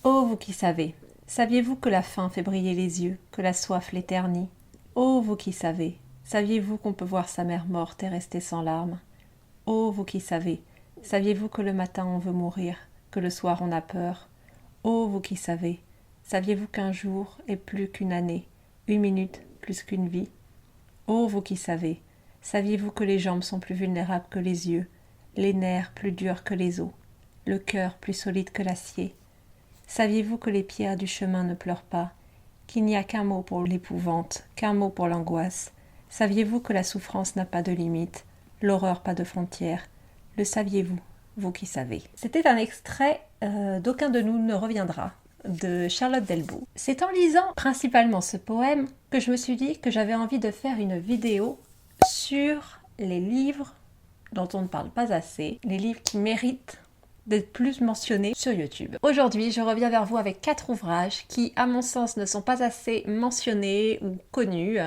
Ô vous qui savez, saviez-vous que la faim fait briller les yeux, que la soif les ternit? Ô vous qui savez, saviez-vous qu'on peut voir sa mère morte et rester sans larmes? Ô vous qui savez, saviez-vous que le matin on veut mourir, que le soir on a peur? Ô vous qui savez, saviez-vous qu'un jour est plus qu'une année, une minute plus qu'une vie? Ô vous qui savez, saviez-vous que les jambes sont plus vulnérables que les yeux, les nerfs plus durs que les os, le cœur plus solide que l'acier? Saviez-vous que les pierres du chemin ne pleurent pas, qu'il n'y a qu'un mot pour l'épouvante, qu'un mot pour l'angoisse? Saviez-vous que la souffrance n'a pas de limite, l'horreur pas de frontières? Le saviez-vous, vous qui savez? C'était un extrait d'Aucun de nous ne reviendra, de Charlotte Delbo. C'est en lisant principalement ce poème que je me suis dit que j'avais envie de faire une vidéo sur les livres dont on ne parle pas assez, les livres qui méritent d'être plus mentionnés sur YouTube. Aujourd'hui, je reviens vers vous avec 4 ouvrages qui, à mon sens, ne sont pas assez mentionnés ou connus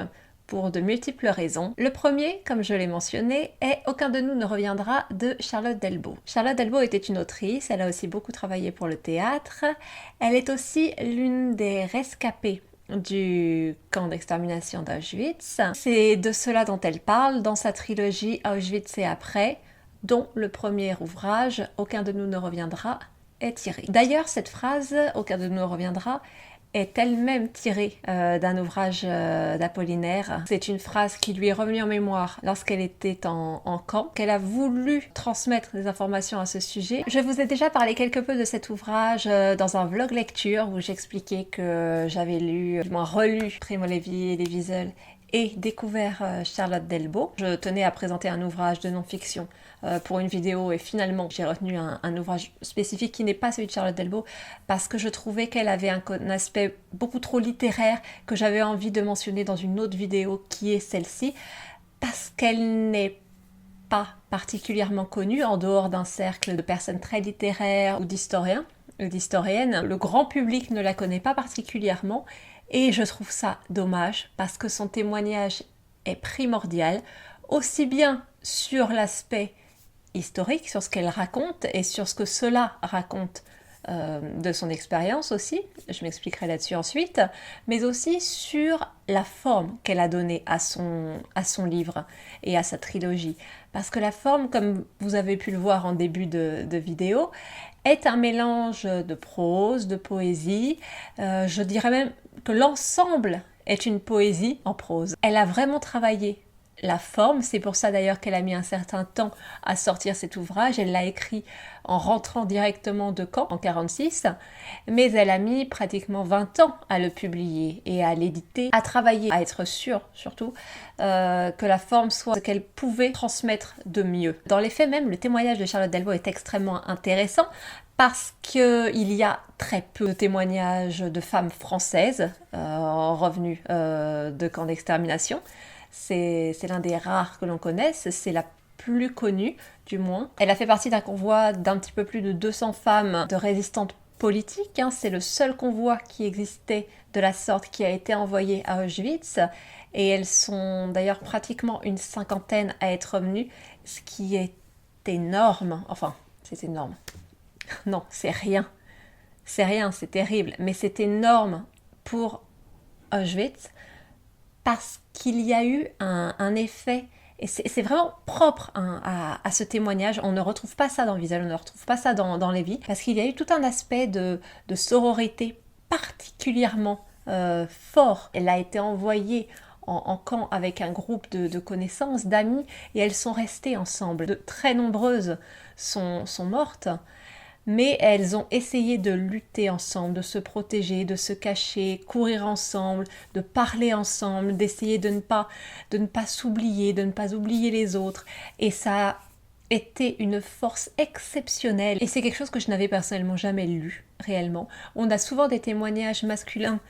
pour de multiples raisons. Le premier, comme je l'ai mentionné, est Aucun de nous ne reviendra de Charlotte Delbo. Charlotte Delbo était une autrice, elle a aussi beaucoup travaillé pour le théâtre. Elle est aussi l'une des rescapées du camp d'extermination d'Auschwitz. C'est de cela dont elle parle dans sa trilogie Auschwitz et après, dont le premier ouvrage, Aucun de nous ne reviendra, est tiré. D'ailleurs, cette phrase, Aucun de nous ne reviendra, est elle-même tirée d'un ouvrage d'Apollinaire. C'est une phrase qui lui est revenue en mémoire lorsqu'elle était en camp, qu'elle a voulu transmettre des informations à ce sujet. Je vous ai déjà parlé quelque peu de cet ouvrage dans un vlog lecture où j'expliquais que j'avais lu, du moins relu Primo Levi et Elie Wiesel et découvert Charlotte Delbo. Je tenais à présenter un ouvrage de non-fiction pour une vidéo et finalement j'ai retenu un ouvrage spécifique qui n'est pas celui de Charlotte Delbo parce que je trouvais qu'elle avait un aspect beaucoup trop littéraire que j'avais envie de mentionner dans une autre vidéo qui est celle-ci parce qu'elle n'est pas particulièrement connue en dehors d'un cercle de personnes très littéraires ou d'historiens ou d'historiennes. Le grand public ne la connaît pas particulièrement et je trouve ça dommage parce que son témoignage est primordial, aussi bien sur l'aspect historique, sur ce qu'elle raconte et sur ce que cela raconte de son expérience aussi, je m'expliquerai là-dessus ensuite, mais aussi sur la forme qu'elle a donnée à son livre et à sa trilogie. Parce que la forme, comme vous avez pu le voir en début de vidéo, est un mélange de prose, de poésie, je dirais même que l'ensemble est une poésie en prose. Elle a vraiment travaillé la forme, c'est pour ça d'ailleurs qu'elle a mis un certain temps à sortir cet ouvrage, elle l'a écrit en rentrant directement de Caen en 1946, mais elle a mis pratiquement 20 ans à le publier et à l'éditer, à travailler, à être sûre surtout que la forme soit ce qu'elle pouvait transmettre de mieux. Dans les faits même, le témoignage de Charlotte Delbo est extrêmement intéressant parce qu'il y a très peu de témoignages de femmes françaises revenues de camps d'extermination. C'est l'un des rares que l'on connaisse, c'est la plus connue du moins. Elle a fait partie d'un convoi d'un petit peu plus de 200 femmes de résistantes politiques, c'est le seul convoi qui existait de la sorte qui a été envoyé à Auschwitz, et elles sont d'ailleurs pratiquement une cinquantaine à être revenues, ce qui est énorme, enfin c'est énorme, non c'est rien, c'est terrible, mais c'est énorme pour Auschwitz, parce qu'il y a eu un effet, et c'est vraiment propre à ce témoignage, on ne retrouve pas ça dans Wiesel, on ne retrouve pas ça dans Lévy, parce qu'il y a eu tout un aspect de sororité particulièrement fort. Elle a été envoyée en camp avec un groupe de connaissances, d'amis, et elles sont restées ensemble. De très nombreuses sont mortes, mais elles ont essayé de lutter ensemble, de se protéger, de se cacher, courir ensemble, de parler ensemble, d'essayer de ne pas s'oublier, de ne pas oublier les autres. Et ça a été une force exceptionnelle. Et c'est quelque chose que je n'avais personnellement jamais lu, réellement. On a souvent des témoignages masculins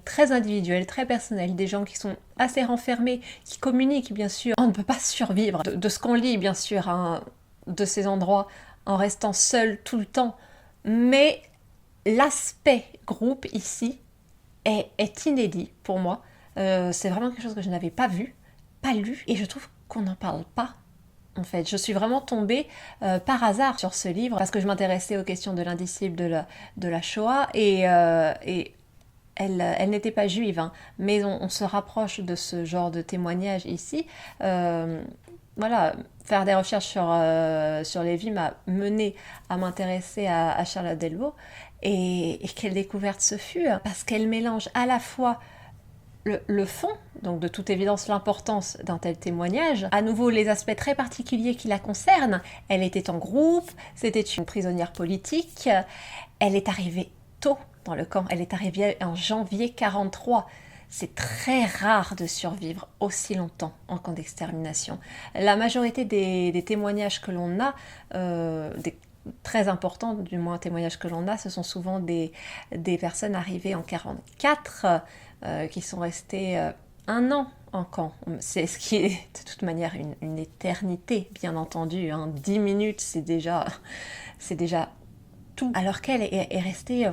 très individuels, très personnels, des gens qui sont assez renfermés, qui communiquent, bien sûr. On ne peut pas survivre de ce qu'on lit, bien sûr, de ces endroits, en restant seul tout le temps. Mais l'aspect groupe ici est inédit pour moi. C'est vraiment quelque chose que je n'avais pas vu, pas lu, et je trouve qu'on n'en parle pas En fait, je suis vraiment tombée par hasard sur ce livre parce que je m'intéressais aux questions de l'indicible de la Shoah et elle n'était pas juive, hein, mais on se rapproche de ce genre de témoignage ici. Voilà, faire des recherches sur Lévi m'a mené à m'intéresser à Charlotte Delvaux et quelle découverte ce fut, hein, parce qu'elle mélange à la fois le fond, donc de toute évidence l'importance d'un tel témoignage, à nouveau les aspects très particuliers qui la concernent. Elle était en groupe, c'était une prisonnière politique, elle est arrivée tôt dans le camp, elle est arrivée en janvier 43. C'est très rare de survivre aussi longtemps en camp d'extermination. La majorité des témoignages que l'on a, des très importants du moins témoignages que l'on a, ce sont souvent des personnes arrivées en 44 qui sont restées un an en camp. C'est ce qui est de toute manière une éternité, bien entendu. Hein. 10 minutes, c'est déjà tout. Alors qu'elle est restée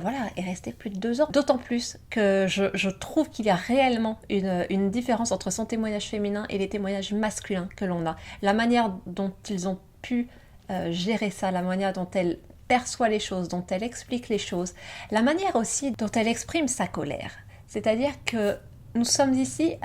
plus de 2 ans. D'autant plus que je trouve qu'il y a réellement une différence entre son témoignage féminin et les témoignages masculins que l'on a. La manière dont ils ont pu gérer ça, la manière dont elle perçoit les choses, dont elle explique les choses, la manière aussi dont elle exprime sa colère. C'est-à-dire que nous sommes ici,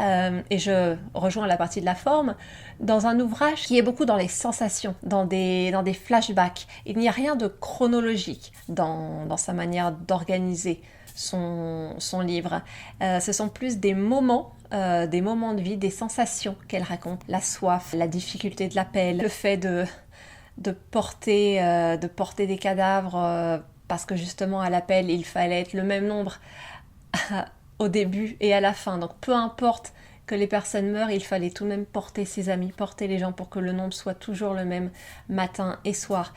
et je rejoins la partie de la forme, dans un ouvrage qui est beaucoup dans les sensations, dans des flashbacks. Il n'y a rien de chronologique dans sa manière d'organiser son livre. Ce sont plus des moments de vie, des sensations qu'elle raconte. La soif, la difficulté de l'appel, le fait de porter des cadavres parce que justement à l'appel il fallait être le même nombre au début et à la fin. Donc peu importe que les personnes meurent, il fallait tout de même porter ses amis, porter les gens pour que le nombre soit toujours le même matin et soir.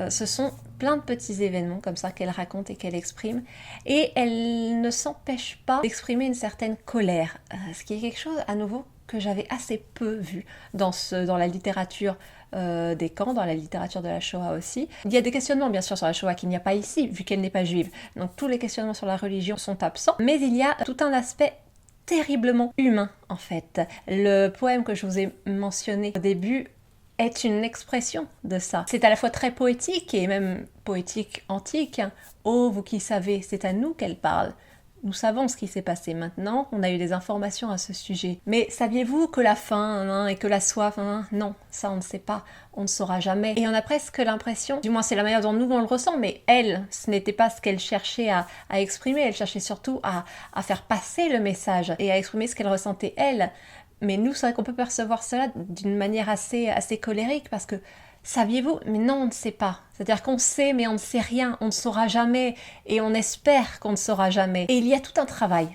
Ce sont plein de petits événements comme ça qu'elle raconte et qu'elle exprime. Et elle ne s'empêche pas d'exprimer une certaine colère, ce qui est quelque chose à nouveau que j'avais assez peu vu dans la littérature des camps, dans la littérature de la Shoah aussi. Il y a des questionnements bien sûr sur la Shoah qu'il n'y a pas ici, vu qu'elle n'est pas juive. Donc tous les questionnements sur la religion sont absents, mais il y a tout un aspect terriblement humain en fait. Le poème que je vous ai mentionné au début est une expression de ça. C'est à la fois très poétique et même poétique antique. Oh, vous qui savez, c'est à nous qu'elle parle. Nous savons ce qui s'est passé maintenant, on a eu des informations à ce sujet. Mais saviez-vous que la faim et que la soif, non, ça on ne sait pas, on ne saura jamais. Et on a presque l'impression, du moins c'est la manière dont nous on le ressent, mais elle, ce n'était pas ce qu'elle cherchait à exprimer, elle cherchait surtout à faire passer le message et à exprimer ce qu'elle ressentait elle. Mais nous, c'est vrai qu'on peut percevoir cela d'une manière assez colérique parce que saviez-vous? Mais non, on ne sait pas. C'est-à-dire qu'on sait, mais on ne sait rien, on ne saura jamais, et on espère qu'on ne saura jamais. Et il y a tout un travail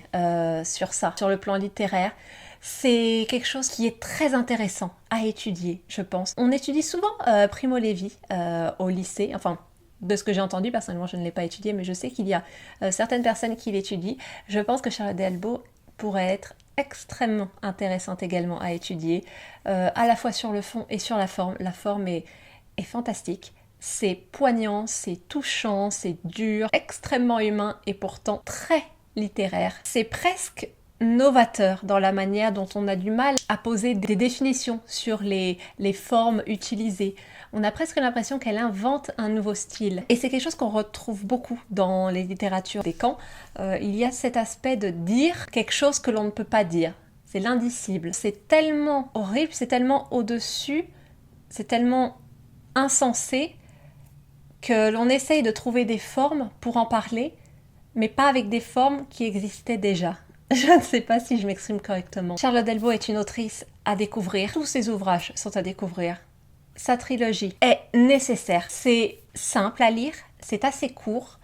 sur ça, sur le plan littéraire. C'est quelque chose qui est très intéressant à étudier, je pense. On étudie souvent Primo Levi au lycée, enfin, de ce que j'ai entendu, personnellement je ne l'ai pas étudié, mais je sais qu'il y a certaines personnes qui l'étudient. Je pense que Charlotte Delvaux pourrait être extrêmement intéressante également à étudier, à la fois sur le fond et sur la forme. La forme est fantastique, c'est poignant, c'est touchant, c'est dur, extrêmement humain et pourtant très littéraire. C'est presque novateur dans la manière dont on a du mal à poser des définitions sur les formes utilisées. On a presque l'impression qu'elle invente un nouveau style. Et c'est quelque chose qu'on retrouve beaucoup dans les littératures des camps. Il y a cet aspect de dire quelque chose que l'on ne peut pas dire. C'est l'indicible. C'est tellement horrible, c'est tellement au-dessus, c'est tellement insensé que l'on essaye de trouver des formes pour en parler, mais pas avec des formes qui existaient déjà. Je ne sais pas si je m'exprime correctement. Charlotte Delvaux est une autrice à découvrir. Tous ses ouvrages sont à découvrir. Sa trilogie est nécessaire. C'est simple à lire, c'est assez court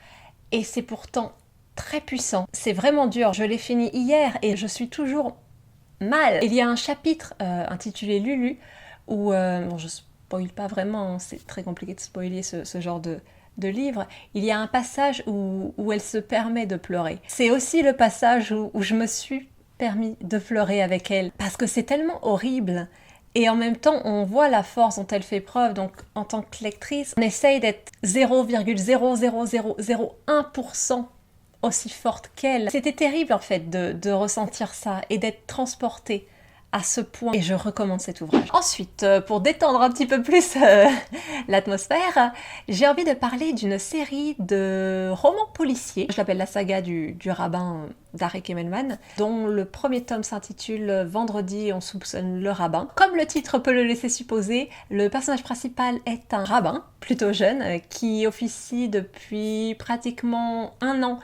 et c'est pourtant très puissant. C'est vraiment dur. Je l'ai fini hier et je suis toujours mal. Il y a un chapitre intitulé Lulu où, bon, je spoil pas vraiment, hein, c'est très compliqué de spoiler ce genre de livre. Il y a un passage où elle se permet de pleurer. C'est aussi le passage où je me suis permis de pleurer avec elle parce que c'est tellement horrible. Et en même temps, on voit la force dont elle fait preuve. Donc, en tant que lectrice, on essaye d'être 0,00001% aussi forte qu'elle. C'était terrible, en fait, de ressentir ça et d'être transportée à ce point et je recommande cet ouvrage. Ensuite, pour détendre un petit peu plus l'atmosphère, j'ai envie de parler d'une série de romans policiers. Je l'appelle la saga du rabbin d'Aric Emmelman, dont le premier tome s'intitule Vendredi, on soupçonne le rabbin. Comme le titre peut le laisser supposer, le personnage principal est un rabbin, plutôt jeune, qui officie depuis pratiquement 1 an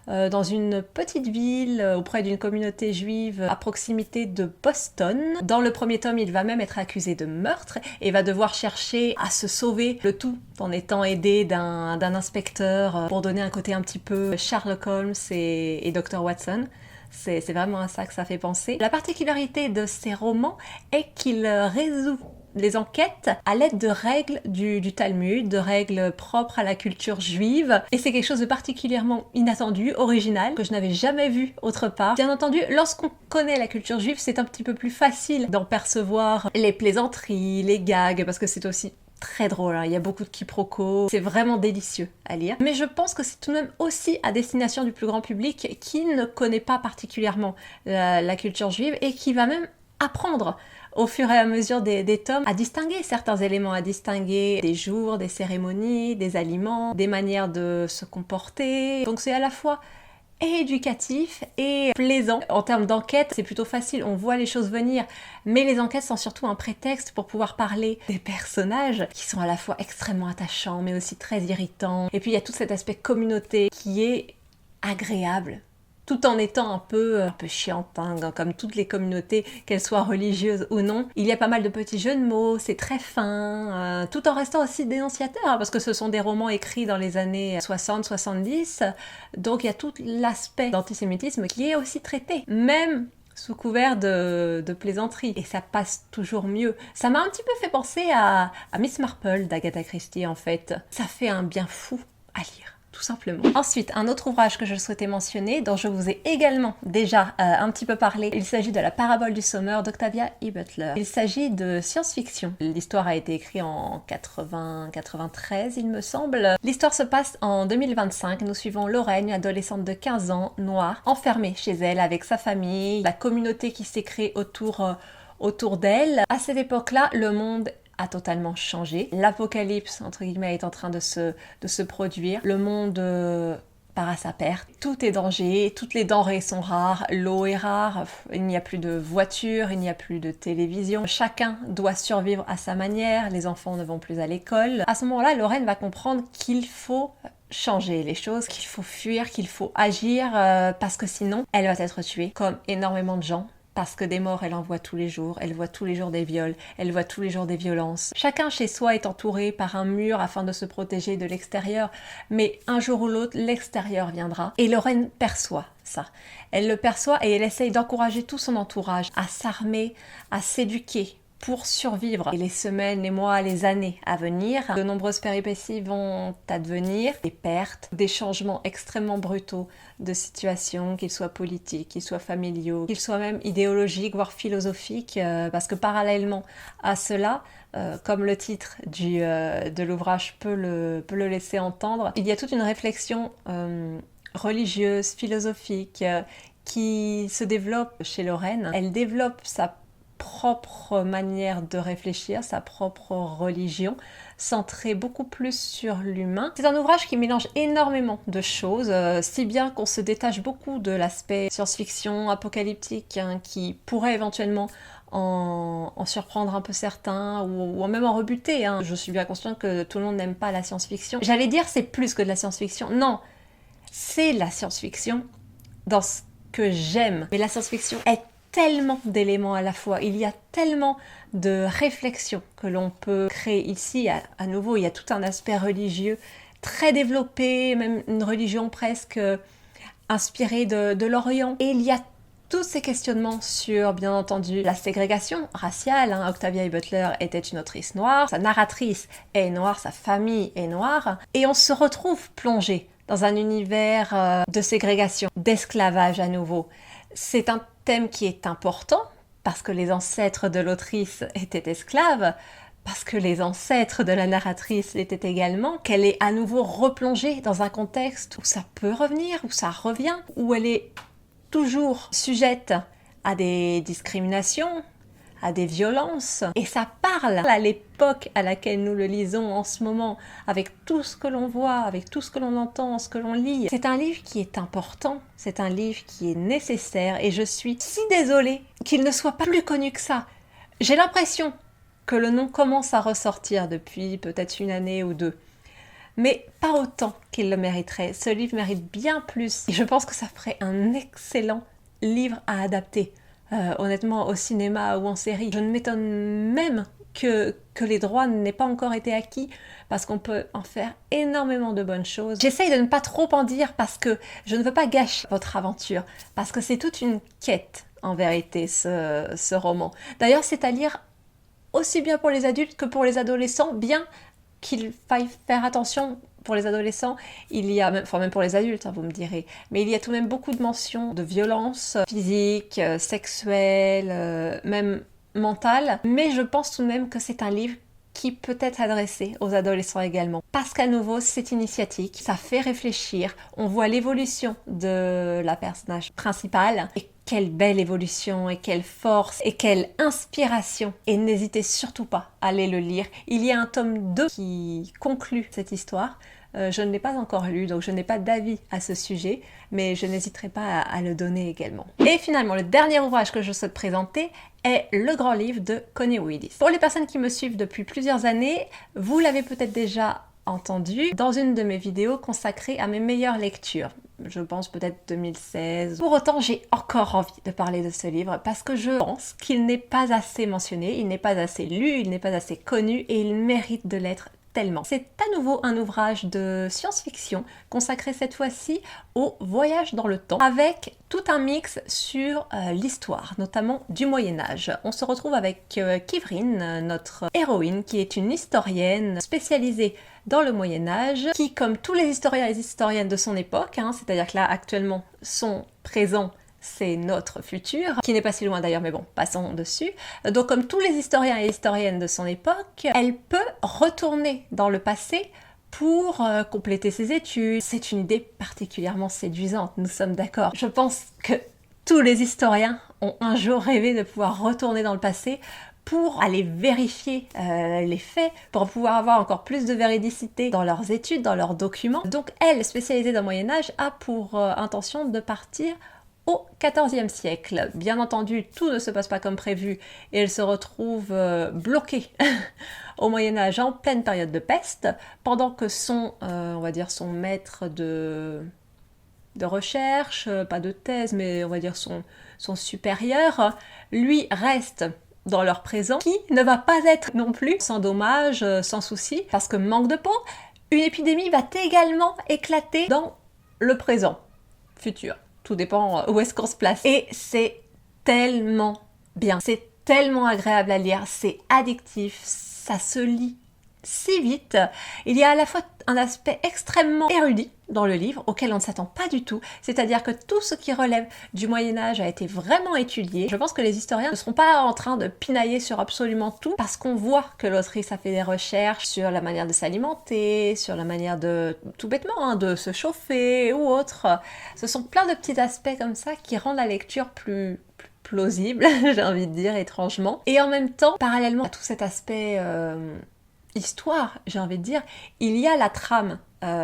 dans une petite ville auprès d'une communauté juive à proximité de Boston. Dans le premier tome, il va même être accusé de meurtre et va devoir chercher à se sauver, le tout en étant aidé d'un inspecteur pour donner un côté un petit peu Sherlock Holmes et Dr. Watson. C'est vraiment à ça que ça fait penser. La particularité de ces romans est qu'il résout les enquêtes à l'aide de règles du Talmud, de règles propres à la culture juive. Et c'est quelque chose de particulièrement inattendu, original, que je n'avais jamais vu autre part. Bien entendu, lorsqu'on connaît la culture juive, c'est un petit peu plus facile d'en percevoir les plaisanteries, les gags, parce que c'est aussi très drôle, hein. Il y a beaucoup de quiproquos, c'est vraiment délicieux à lire. Mais je pense que c'est tout de même aussi à destination du plus grand public qui ne connaît pas particulièrement la culture juive et qui va même apprendre au fur et à mesure des tomes, à distinguer certains éléments, à distinguer des jours, des cérémonies, des aliments, des manières de se comporter. Donc c'est à la fois éducatif et plaisant. En termes d'enquête, c'est plutôt facile, on voit les choses venir, mais les enquêtes sont surtout un prétexte pour pouvoir parler des personnages qui sont à la fois extrêmement attachants, mais aussi très irritants. Et puis il y a tout cet aspect communauté qui est agréable, tout en étant un peu chiante, hein, comme toutes les communautés, qu'elles soient religieuses ou non. Il y a pas mal de petits jeux de mots, c'est très fin, tout en restant aussi dénonciateur, hein, parce que ce sont des romans écrits dans les années 60-70, donc il y a tout l'aspect d'antisémitisme qui est aussi traité, même sous couvert de plaisanterie. Et ça passe toujours mieux. Ça m'a un petit peu fait penser à Miss Marple d'Agatha Christie, en fait. Ça fait un bien fou à lire, tout simplement. Ensuite, un autre ouvrage que je souhaitais mentionner, dont je vous ai également déjà un petit peu parlé, il s'agit de La Parabole du Sommeur d'Octavia E. Butler. Il s'agit de science-fiction. L'histoire a été écrite en 93, il me semble. L'histoire se passe en 2025. Nous suivons Lorraine, une adolescente de 15 ans, noire, enfermée chez elle avec sa famille, la communauté qui s'est créée autour d'elle. À cette époque-là, le monde a totalement changé. L'apocalypse, entre guillemets, est en train de se produire. Le monde part à sa perte. Tout est danger, toutes les denrées sont rares, l'eau est rare, il n'y a plus de voitures, il n'y a plus de télévision. Chacun doit survivre à sa manière, les enfants ne vont plus à l'école. À ce moment-là, Lorraine va comprendre qu'il faut changer les choses, qu'il faut fuir, qu'il faut agir, parce que sinon, elle va être tuée, comme énormément de gens. Parce que des morts, elle en voit tous les jours, elle voit tous les jours des viols, elle voit tous les jours des violences. Chacun chez soi est entouré par un mur afin de se protéger de l'extérieur, mais un jour ou l'autre, l'extérieur viendra. Et Lorraine perçoit ça. Elle le perçoit et elle essaye d'encourager tout son entourage à s'armer, à s'éduquer pour survivre. Et les semaines, les mois, les années à venir, de nombreuses péripéties vont advenir, des pertes, des changements extrêmement brutaux de situation, qu'ils soient politiques, qu'ils soient familiaux, qu'ils soient même idéologiques, voire philosophiques, parce que parallèlement à cela, comme le titre de l'ouvrage peut le laisser entendre, il y a toute une réflexion religieuse, philosophique, qui se développe chez Lorraine. Elle développe sa propre manière de réfléchir, sa propre religion, centrée beaucoup plus sur l'humain. C'est un ouvrage qui mélange énormément de choses, si bien qu'on se détache beaucoup de l'aspect science-fiction apocalyptique, hein, qui pourrait éventuellement en surprendre un peu certains ou même en rebuter, hein. Je suis bien consciente que tout le monde n'aime pas la science-fiction. J'allais dire c'est plus que de la science-fiction. Non, c'est la science-fiction dans ce que j'aime. Mais la science-fiction est tellement d'éléments à la fois, il y a tellement de réflexions que l'on peut créer ici. À nouveau, il y a tout un aspect religieux très développé, même une religion presque inspirée de l'Orient. Et il y a tous ces questionnements sur, bien entendu, la ségrégation raciale. Hein. Octavia E. Butler était une autrice noire, sa narratrice est noire, sa famille est noire, et on se retrouve plongé dans un univers de ségrégation, d'esclavage à nouveau. C'est un thème qui est important parce que les ancêtres de l'autrice étaient esclaves, parce que les ancêtres de la narratrice l'étaient également, qu'elle est à nouveau replongée dans un contexte où ça peut revenir, où ça revient, où elle est toujours sujette à des discriminations, à des violences. Et ça parle à l'époque à laquelle nous le lisons en ce moment, avec tout ce que l'on voit, avec tout ce que l'on entend, ce que l'on lit. C'est un livre qui est important, c'est un livre qui est nécessaire et je suis si désolée qu'il ne soit pas plus connu que ça. J'ai l'impression que le nom commence à ressortir depuis peut-être une année ou deux. Mais pas autant qu'il le mériterait. Ce livre mérite bien plus. Et je pense que ça ferait un excellent livre à adapter, honnêtement, au cinéma ou en série. Je ne m'étonne même que les droits n'aient pas encore été acquis, parce qu'on peut en faire énormément de bonnes choses. J'essaye de ne pas trop en dire, parce que je ne veux pas gâcher votre aventure, parce que c'est toute une quête, en vérité, ce roman. D'ailleurs, c'est à lire aussi bien pour les adultes que pour les adolescents, bien qu'il faille faire attention pour les adolescents, il y a, même pour les adultes, hein, vous me direz, mais il y a tout de même beaucoup de mentions de violences physiques, sexuelles, même mentales, mais je pense tout de même que c'est un livre qui peut être adressé aux adolescents également. Parce qu'à nouveau, c'est initiatique, ça fait réfléchir, on voit l'évolution de la personnage principale, et quelle belle évolution, et quelle force, et quelle inspiration. Et n'hésitez surtout pas à aller le lire. Il y a un tome 2 qui conclut cette histoire. Je ne l'ai pas encore lu, donc je n'ai pas d'avis à ce sujet, mais je n'hésiterai pas à le donner également. Et finalement, le dernier ouvrage que je souhaite présenter est Le Grand Livre de Connie Willis. Pour les personnes qui me suivent depuis plusieurs années, vous l'avez peut-être déjà entendu dans une de mes vidéos consacrée à mes meilleures lectures. Je pense peut-être 2016. Pour autant, j'ai encore envie de parler de ce livre parce que je pense qu'il n'est pas assez mentionné, il n'est pas assez lu, il n'est pas assez connu et il mérite de l'être tellement. C'est à nouveau un ouvrage de science-fiction consacré cette fois-ci au voyage dans le temps avec tout un mix sur l'histoire, notamment du Moyen-Âge. On se retrouve avec Kivrin, notre héroïne, qui est une historienne spécialisée dans le Moyen-Âge, qui, comme tous les historiens et les historiennes de son époque, hein, c'est-à-dire que là, actuellement, son présent, c'est notre futur, qui n'est pas si loin d'ailleurs, mais bon, passons dessus. Donc comme tous les historiens et historiennes de son époque, elle peut retourner dans le passé pour compléter ses études. C'est une idée particulièrement séduisante, nous sommes d'accord. Je pense que tous les historiens ont un jour rêvé de pouvoir retourner dans le passé pour aller vérifier les faits, pour pouvoir avoir encore plus de véridicité dans leurs études, dans leurs documents. Donc elle, spécialisée dans le Moyen-Âge, a pour intention de partir au XIVe siècle. Bien entendu, tout ne se passe pas comme prévu et elle se retrouve bloquée au Moyen-Âge en pleine période de peste, pendant que son, on va dire, son maître de recherche, pas de thèse, mais on va dire son supérieur, lui reste dans leur présent, qui ne va pas être non plus sans dommage, sans souci, parce que manque de peau, une épidémie va également éclater dans le présent, futur. Tout dépend où est-ce qu'on se place. Et c'est tellement bien, c'est tellement agréable à lire, c'est addictif, ça se lit si vite. Il y a à la fois un aspect extrêmement érudit dans le livre, auquel on ne s'attend pas du tout, c'est-à-dire que tout ce qui relève du Moyen-Âge a été vraiment étudié. Je pense que les historiens ne seront pas en train de pinailler sur absolument tout, parce qu'on voit que l'autrice a fait des recherches sur la manière de s'alimenter, sur la manière de, tout bêtement, hein, de se chauffer ou autre. Ce sont plein de petits aspects comme ça qui rendent la lecture plus plausible, j'ai envie de dire, étrangement. Et en même temps, parallèlement à tout cet aspect histoire, j'ai envie de dire, il y a la trame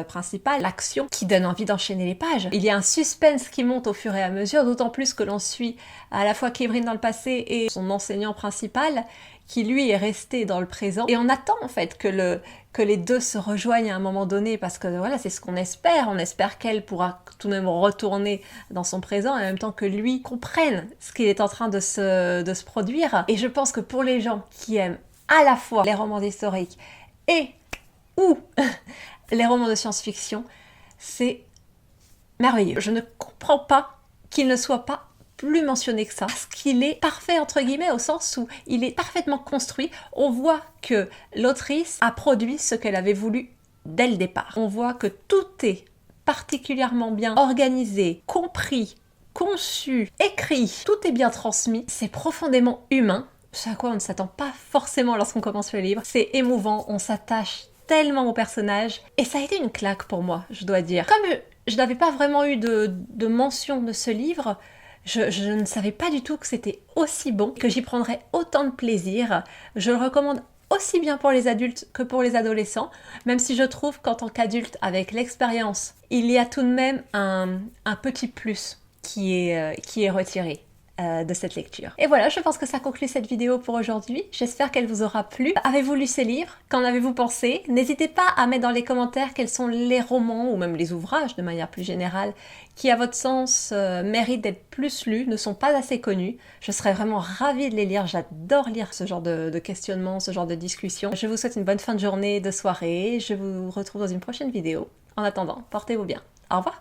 principale, l'action, qui donne envie d'enchaîner les pages. Il y a un suspense qui monte au fur et à mesure, d'autant plus que l'on suit à la fois Kivrin dans le passé et son enseignant principal, qui lui est resté dans le présent. Et on attend en fait que les deux se rejoignent à un moment donné, parce que voilà, c'est ce qu'on espère. On espère qu'elle pourra tout de même retourner dans son présent, et en même temps que lui comprenne ce qui est en train de se produire. Et je pense que pour les gens qui aiment à la fois les romans historiques et ou les romans de science-fiction, c'est merveilleux. Je ne comprends pas qu'il ne soit pas plus mentionné que ça, parce qu'il est parfait entre guillemets, au sens où il est parfaitement construit. On voit que l'autrice a produit ce qu'elle avait voulu dès le départ. On voit que tout est particulièrement bien organisé, compris, conçu, écrit, tout est bien transmis, c'est profondément humain, ce à quoi on ne s'attend pas forcément lorsqu'on commence le livre. C'est émouvant, on s'attache tellement au personnage, et ça a été une claque pour moi, je dois dire. Comme je n'avais pas vraiment eu de mention de ce livre, Je ne savais pas du tout que c'était aussi bon, que j'y prendrais autant de plaisir. Je le recommande aussi bien pour les adultes que pour les adolescents, même si je trouve qu'en tant qu'adulte, avec l'expérience, il y a tout de même un petit plus qui est retiré de cette lecture. Et voilà, je pense que ça conclut cette vidéo pour aujourd'hui. J'espère qu'elle vous aura plu. Avez-vous lu ces livres? Qu'en avez-vous pensé? N'hésitez pas à mettre dans les commentaires quels sont les romans ou même les ouvrages de manière plus générale qui, à votre sens, méritent d'être plus lus, ne sont pas assez connus. Je serais vraiment ravie de les lire. J'adore lire ce genre de questionnement, ce genre de discussion. Je vous souhaite une bonne fin de journée, de soirée. Je vous retrouve dans une prochaine vidéo. En attendant, portez-vous bien. Au revoir.